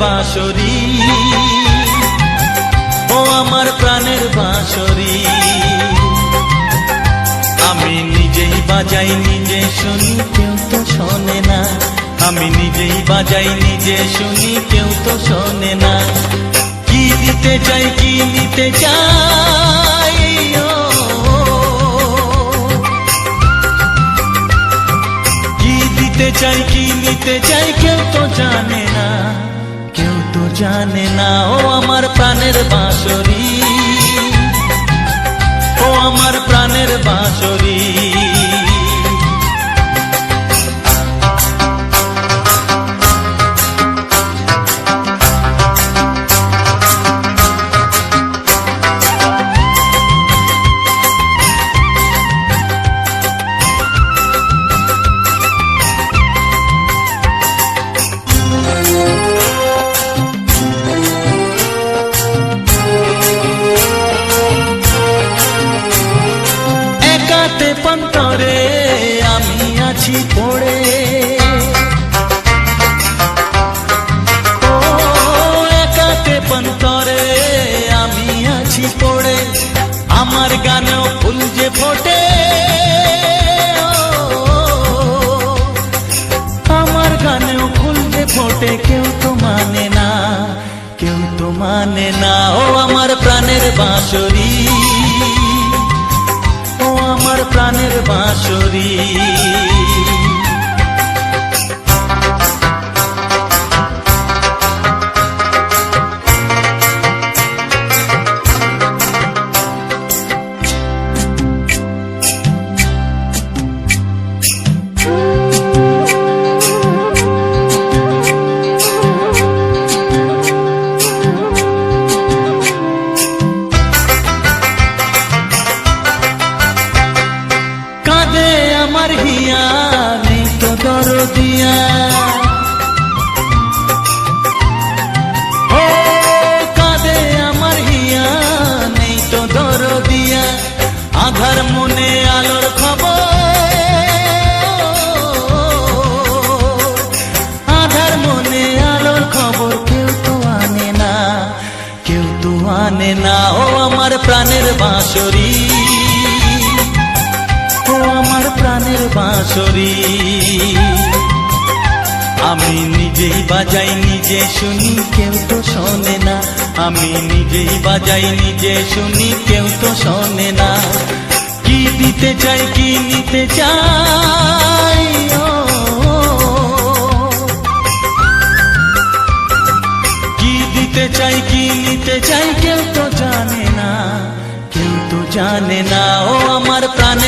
বাঁশরি, ও আমার প্রাণের বাঁশরি। আমি নিজেই বাজাই নিজে শুনি, কেউ তো শোনে না। আমি নিজেই বাজাই নিজে শুনি, কেউ তো শোনে না। কি দিতে চাই কি নিতে চাই, কি দিতে চাই কি নিতে চাই, কেউ তো জানে না, কেউ তো জানে না। ও আমার প্রাণের বাঁশরি, ও আমার প্রাণের বাঁশরি। পন্তরে আমি আছি পড়ে, ও একাতে পন্তরে আমি আছি পড়ে। আমার গানেও ফুল যে ফোটে, আমার গানেও ফুল যে ফোটে, কেউ তো মানে না, কেউ তো মানে না। ও আমার প্রাণের বাঁশরি, ও আমার প্রাণের বাঁশরি। আমার হিয়া নেই তো দরদিয়া, ও কাঁদে আমার হিয়া নেই তো দরদিয়া। আধার মনে আলোর খবর, আধার মনে আলোর খবর, কেউ তো আনে না, কেউ তো আনে না। ও আমার প্রাণের বাঁশরি, ও আমার প্রাণের বাঁশরি। আমি নিজেই বাজাই নিজে শুনি, কেউ তো শোনে না। আমি নিজেই বাজাই নিজে শুনি, কেউ তো শোনে না। কি দিতে চাই কি নিতে চাই, কি দিতে চাই কি নিতে চাই, কেউ তো জানে না, কেউ তো জানে না। ও আমার প্রাণ